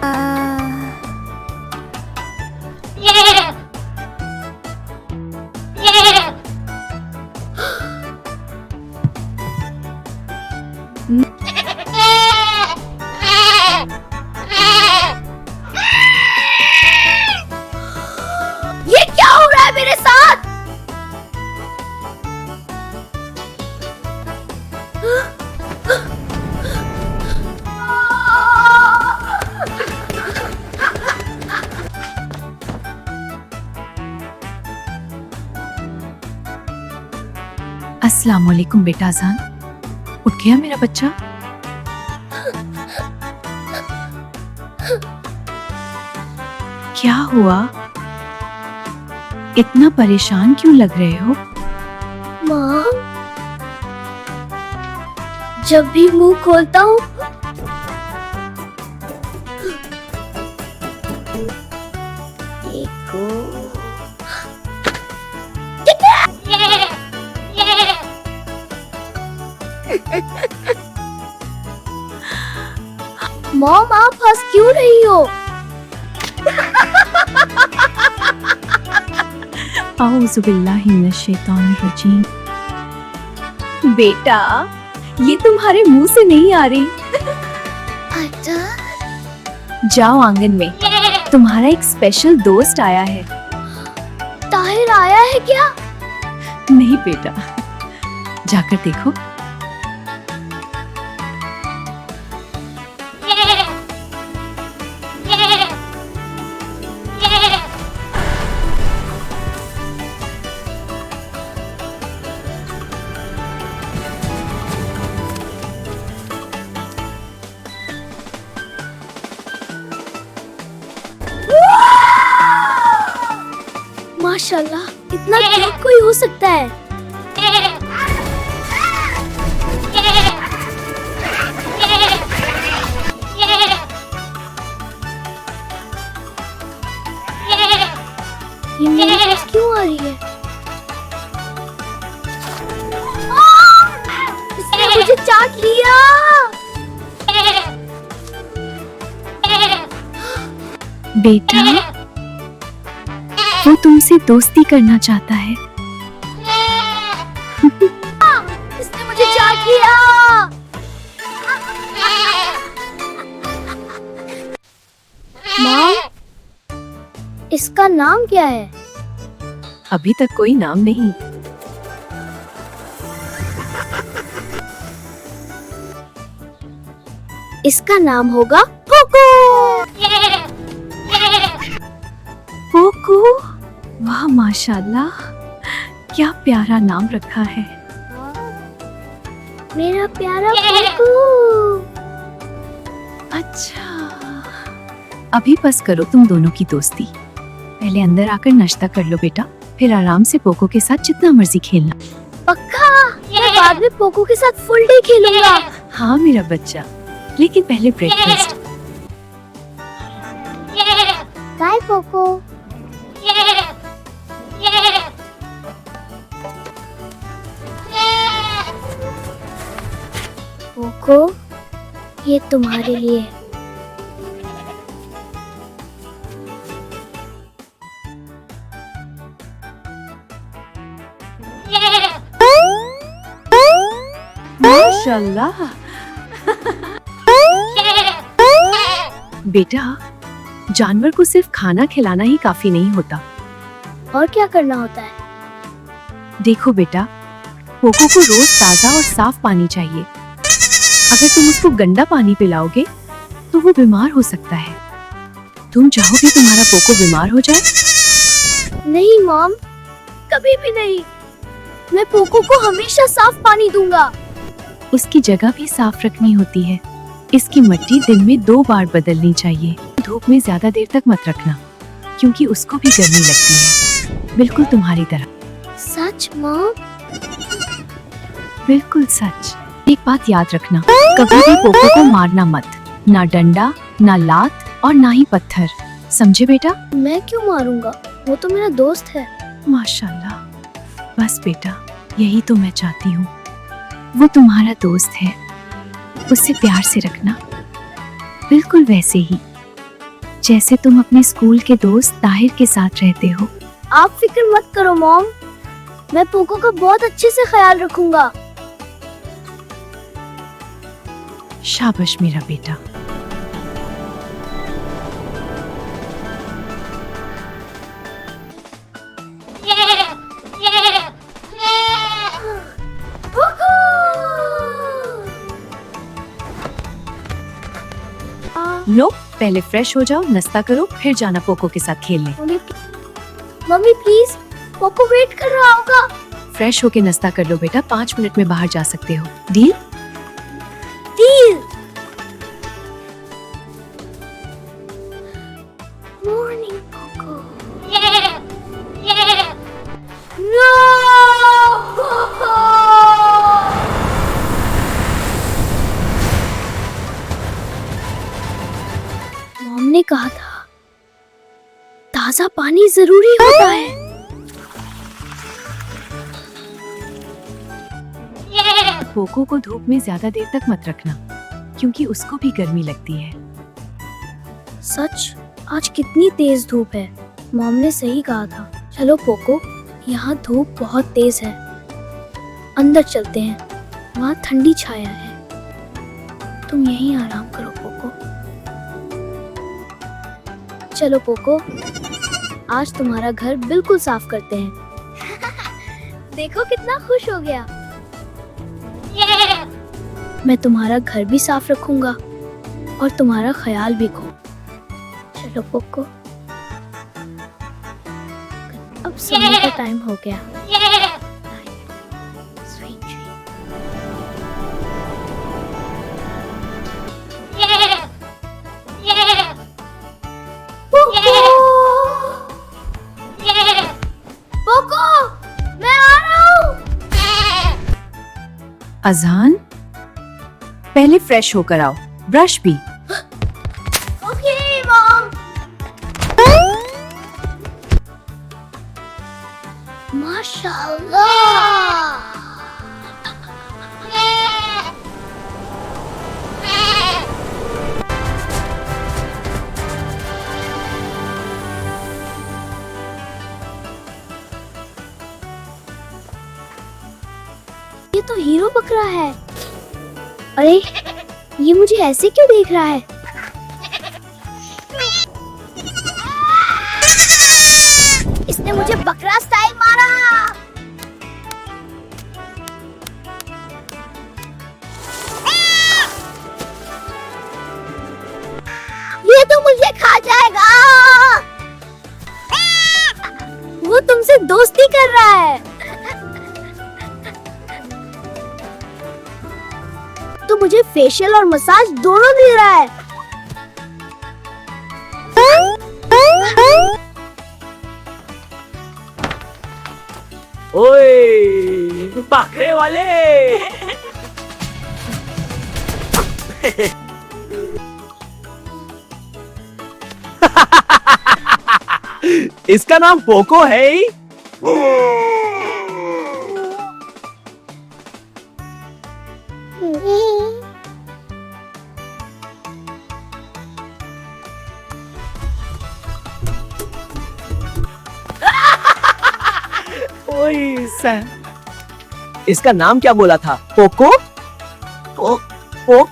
ये क्या हो रहा है मेरे साथ? अस्सलाम वालेकुम बेटा अज़ान, उठ गया मेरा बच्चा? क्या हुआ? इतना परेशान क्यों लग रहे हो? माँ, जब भी मुंह खोलता हूँ मॉम, आप हंस क्यों रही हो? औज़ु बिल्लाहि मिनश शैतानिर रजीम। बेटा, ये तुम्हारे मुंह से नहीं आ रही। अच्छा, जाओ आंगन में, तुम्हारा एक स्पेशल दोस्त आया है। ताहिर आया है क्या? नहीं बेटा, जाकर देखो। माशाल्लाह, इतना क्यूट कोई हो सकता है? ये मेरे पास क्यों आ रही है? इसने मुझे चाट लिया। बेटा, वो तुमसे दोस्ती करना चाहता है। इसने मुझे चाट लिया। माँ, इसका नाम क्या है? अभी तक कोई नाम नहीं। इसका नाम होगा कोको। कोको, वाह माशाल्लाह, क्या प्यारा नाम रखा है। मेरा प्यारा कोको। अच्छा, अभी बस करो तुम दोनों की दोस्ती। पहले अंदर आकर नाश्ता कर लो बेटा, फिर आराम से पोको के साथ जितना मर्जी खेलना। पक्का? मैं बाद में पोको के साथ फुल डे खेलूंगा। हाँ मेरा बच्चा, लेकिन पहले ब्रेकफास्ट। Bye Poco. पोको, ये तुम्हारे लिए। माशाल्लाह। बेटा, जानवर को सिर्फ खाना खिलाना ही काफी नहीं होता। और क्या करना होता है? देखो बेटा, पोको को रोज ताजा और साफ पानी चाहिए। अगर तुम उसको गंदा पानी पिलाओगे तो वो बीमार हो सकता है। तुम चाहोगे तुम्हारा पोको बीमार हो जाए? नहीं मॉम, कभी भी नहीं। मैं पोको को हमेशा साफ पानी दूंगा। उसकी जगह भी साफ रखनी होती है। इसकी मिट्टी दिन में 2 बार बदलनी चाहिए। धूप में ज्यादा देर तक मत रखना, क्योंकि उसको भी गर्मी लगती है, बिल्कुल तुम्हारी तरह। सच मॉम? बिल्कुल सच। एक बात याद रखना, कभी भी पोको को मारना मत, ना डंडा, ना लात और ना ही पत्थर, समझे बेटा? मैं क्यों मारूंगा? वो तो मेरा दोस्त है। माशाल्लाह। बस बेटा, यही तो मैं चाहती हूँ। वो तुम्हारा दोस्त है, उससे प्यार से रखना, बिल्कुल वैसे ही जैसे तुम अपने स्कूल के दोस्त ताहिर के साथ रहते हो। आप फिक्र मत करो मॉम, मैं पोको का बहुत अच्छे से ख्याल रखूंगा। शाबाश मेरा बेटा। लो, पहले फ्रेश हो जाओ, नाश्ता करो, फिर जाना पोको के साथ खेलने। मम्मी प्लीज, पोको वेट कर रहा होगा। फ्रेश होके नाश्ता कर लो बेटा, 5 मिनट में बाहर जा सकते हो। Deal? Deal. Morning Poco. No Poco. Mom ने कहा था ताजा पानी जरूरी होता है। पोको को धूप में ज्यादा देर तक मत रखना, क्योंकि उसको भी गर्मी लगती है। सच, आज कितनी तेज धूप है। मॉम ने सही कहा था। चलो पोको, यहाँ धूप बहुत तेज है, अंदर चलते हैं, वहाँ ठंडी छाया है। तुम यहीं आराम करो पोको। चलो पोको, आज तुम्हारा घर बिल्कुल साफ करते हैं। देखो कितना खुश हो गया। मैं तुम्हारा घर भी साफ रखूंगा और तुम्हारा ख्याल भी खूब। चलो पोको, अब सोने का टाइम हो गया। Sweet dream. पोको, मैं आ रहा हूँ। अजान? पहले फ्रेश होकर आओ, ब्रश भी। Okay mom. माशाल्लाह। ये तो हीरो बकरा है। अरे, ये मुझे ऐसे क्यों देख रहा है? इसने मुझे बकरा स्टाइल मारा। ये तो मुझे खा जाएगा। वो तुमसे दोस्ती कर रहा है। तो मुझे फेशियल और मसाज दोनों दे रहा है। ओए बकरे वाले। इसका नाम पोको है ही? ओए सर, इसका नाम क्या बोला था? पोको? पोको?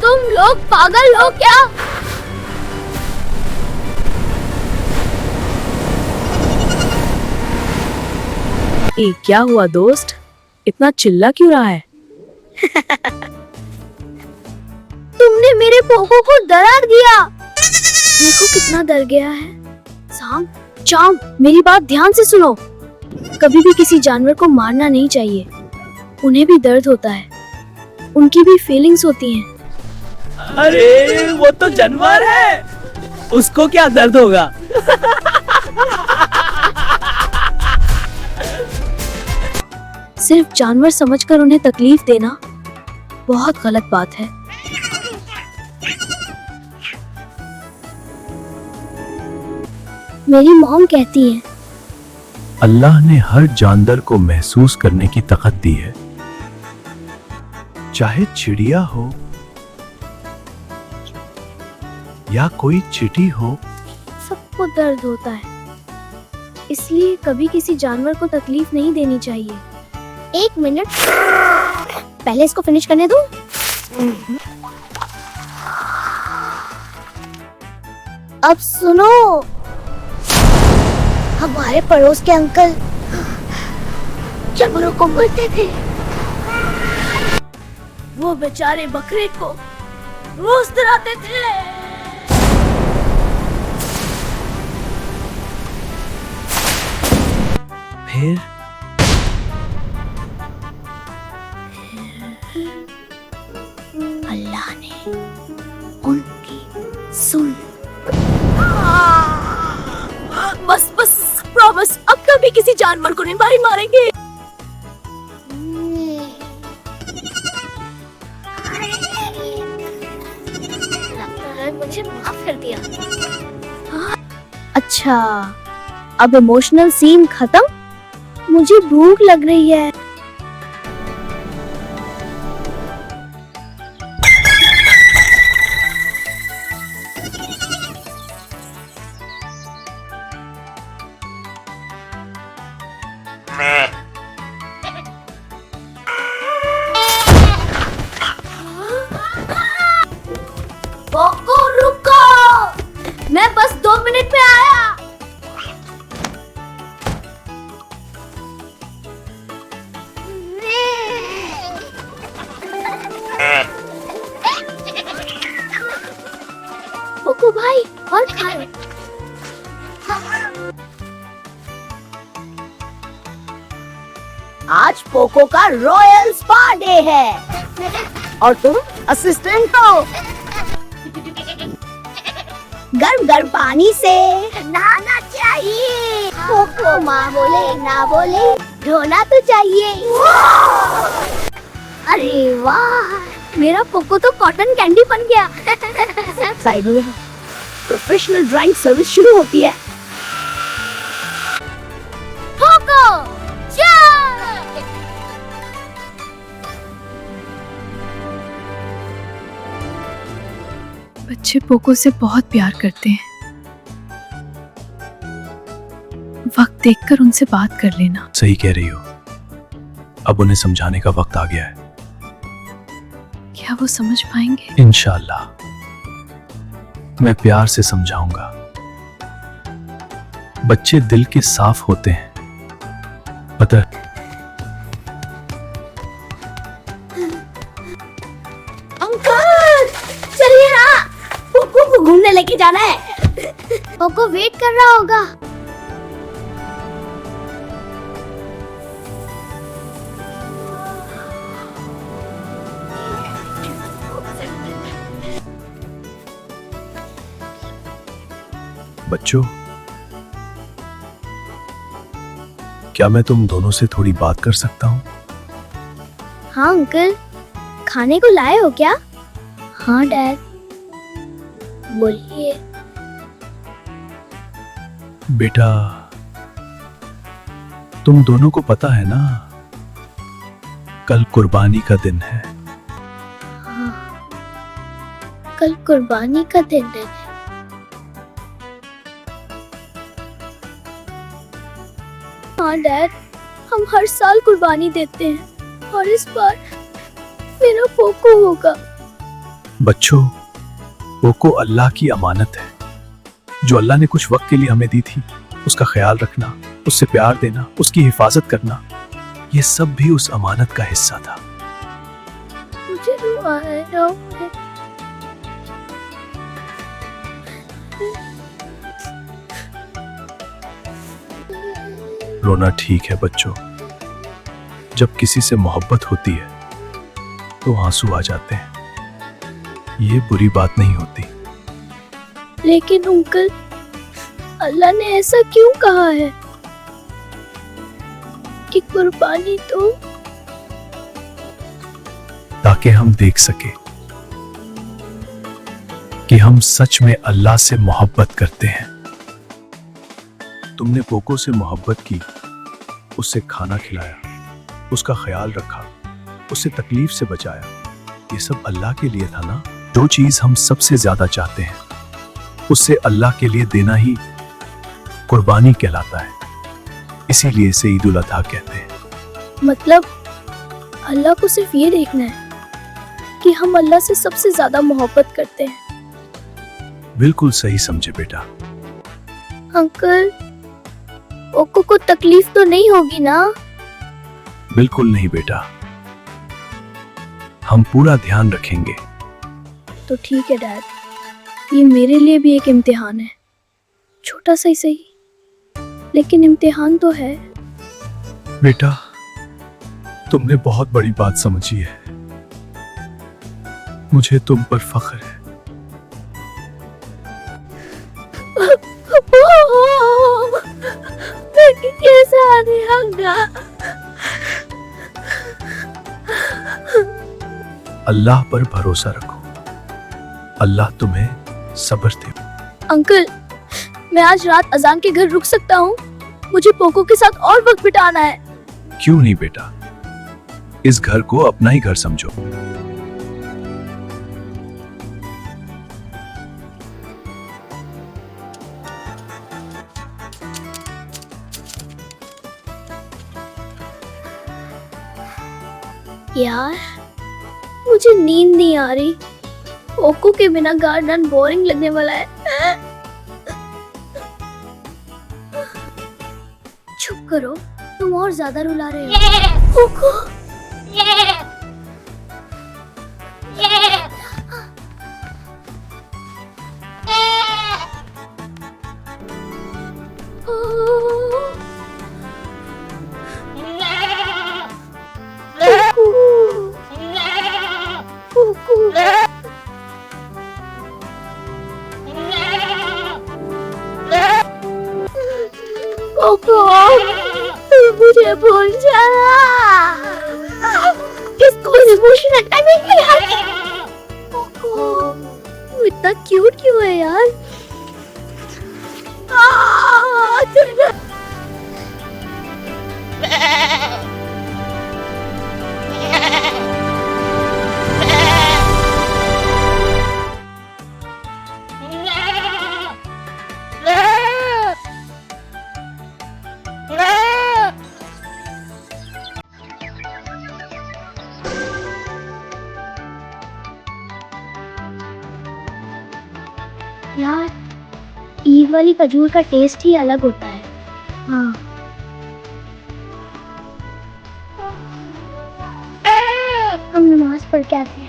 तुम लोग पागल हो क्या? क्या हुआ दोस्त, इतना चिल्ला क्यों रहा है? तुमने मेरे पोको को डरा दिया। देखो कितना डर गया है। साम, चाम, मेरी बात ध्यान से सुनो। कभी भी किसी जानवर को मारना नहीं चाहिए। उन्हें भी दर्द होता है, उनकी भी फीलिंग्स होती हैं। अरे वो तो जानवर है, उसको क्या दर्द होगा? सिर्फ जानवर समझकर उन्हें तकलीफ देना बहुत गलत बात है। मेरी मॉम कहती है अल्लाह ने हर जानवर को महसूस करने की ताकत दी है, चाहे चिड़िया हो या कोई चींटी हो। सबको दर्द होता है, इसलिए कभी किसी जानवर को तकलीफ नहीं देनी चाहिए। 1 मिनट, पहले इसको फिनिश करने दो। अब सुनो, हमारे पड़ोस के अंकल जानवरों को मारते थे। वो बेचारे बकरे को रोज डराते थे। फिर अल्लाह ने उनकी सुन। बस बस, प्रॉमिस, अब कभी किसी जानवर को नहीं मारेंगे। लगता है मुझे माफ कर दिया। अच्छा, अब इमोशनल सीन खत्म। मुझे भूख लग रही है। कोको रुको, मैं बस 2 मिनट में आया। कोको भाई, और खाओ। आज पोको का रॉयल स्पा डे है और तुम असिस्टेंट हो। गर्म गर्म पानी से नहाना चाहिए। पोको माँ बोले ना बोले, धोना तो चाहिए। अरे वाह, मेरा पोको तो कॉटन कैंडी बन गया। साइड में प्रोफेशनल ड्राइंग सर्विस शुरू होती है। पोको चल। बच्चे पोको से बहुत प्यार करते हैं। वक्त देखकर उनसे बात कर लेना। सही कह रही हो, अब उन्हें समझाने का वक्त आ गया है। क्या वो समझ पाएंगे? इंशाल्लाह मैं प्यार से समझाऊंगा। बच्चे दिल के साफ होते हैं, पता है? अंकल चलिए ना, पोको को घूमने लेके जाना है। पोको वेट कर रहा होगा। बच्चों, क्या मैं तुम दोनों से थोड़ी बात कर सकता हूँ? हाँ अंकल, खाने को लाए हो क्या? हाँ डैड, बोलिए। बेटा, तुम दोनों को पता है ना, कल कुर्बानी का दिन है। हाँ, कल कुर्बानी का दिन है। हाँ डैड, हम हर साल कुर्बानी देते हैं और इस बार मेरा पोको होगा। बच्चों, पोको अल्लाह की अमानत है, जो अल्लाह ने कुछ वक्त के लिए हमें दी थी। उसका ख्याल रखना, उससे प्यार देना, उसकी हिफाजत करना, ये सब भी उस अमानत का हिस्सा था। मुझे रुआ है रोना ठीक है बच्चों, जब किसी से मोहब्बत होती है तो आंसू आ जाते हैं, ये बुरी बात नहीं होती। लेकिन अंकल, अल्लाह ने ऐसा क्यों कहा है कि कुर्बानी तो? ताकि हम देख सके कि हम सच में अल्लाह से मोहब्बत करते हैं। तुमने पोको से मोहब्बत की उससे खाना खिलाया, उसका ख्याल रखा, उसे तकलीफ से बचाया। ये सब अल्लाह के लिए था ना। जो चीज हम सबसे ज्यादा चाहते हैं उससे अल्लाह के लिए देना ही कुर्बानी कहलाता है। इसीलिए इसे ईद उल अधा कहते हैं। मतलब अल्लाह को सिर्फ ये देखना है कि हम अल्लाह से सबसे ज्यादा मोहब्बत करते हैं। बिल्कुल सही समझे बेटा। अंकल, ओको को तकलीफ तो नहीं होगी ना? बिल्कुल नहीं बेटा, हम पूरा ध्यान रखेंगे। तो ठीक है डैड, ये मेरे लिए भी एक इम्तिहान है। छोटा सा ही सही, लेकिन इम्तिहान तो है। बेटा, तुमने बहुत बड़ी बात समझी है। मुझे तुम पर फख्र है। कैसा होगा? अल्लाह पर भरोसा रखो, अल्लाह तुम्हें सब्र दे। अंकल, मैं आज रात अजान के घर रुक सकता हूँ? मुझे पोको के साथ और वक्त बिताना है। क्यों नहीं बेटा, इस घर को अपना ही घर समझो। यार, मुझे नींद नहीं आ रही। ओको के बिना गार्डन बोरिंग लगने वाला है। चुप करो, तुम और ज्यादा रुला रहे हो। ओको, मुझे भूल जा। किसको इमोशनल टाइमिंग मिला? इतना क्यूट क्यों है यार? यार, ईद वाली खजूर का टेस्ट ही अलग होता है। हाँ। हम नमाज पढ़ के आते हैं।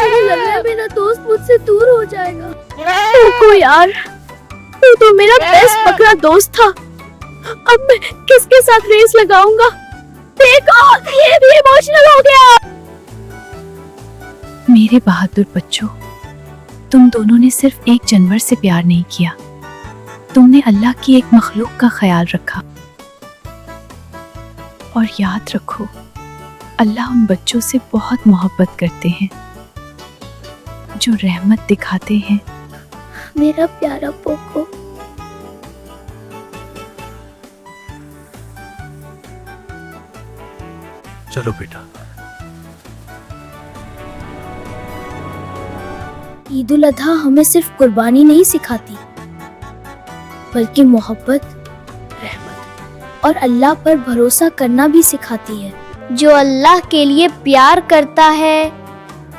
मुझे लग रहा है मेरा दोस्त मुझसे दूर हो जाएगा। ओको यार, तू तो मेरा बेस्ट बकरा दोस्त था। अब मैं किसके साथ रेस लगाऊंगा? देखो, ये भी इमोशनल हो गया। मेरे बहादुर बच्चों, तुम दोनों ने सिर्फ एक जानवर से प्यार नहीं किया, तुमने अल्लाह की एक मखलूक का ख्याल रखा। और याद रखो, अल्लाह उन बच्चों से बहुत मोहब्बत करते हैं जो रहमत दिखाते हैं। मेरा प्यारा पोको, चलो बेटा। ईद उल अधा हमें सिर्फ कुर्बानी नहीं सिखाती, बल्कि मोहब्बत, रहमत और अल्लाह पर भरोसा करना भी सिखाती है। जो अल्लाह के लिए प्यार करता है,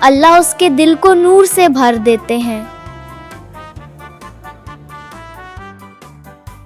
अल्लाह उसके दिल को नूर से भर देते हैं।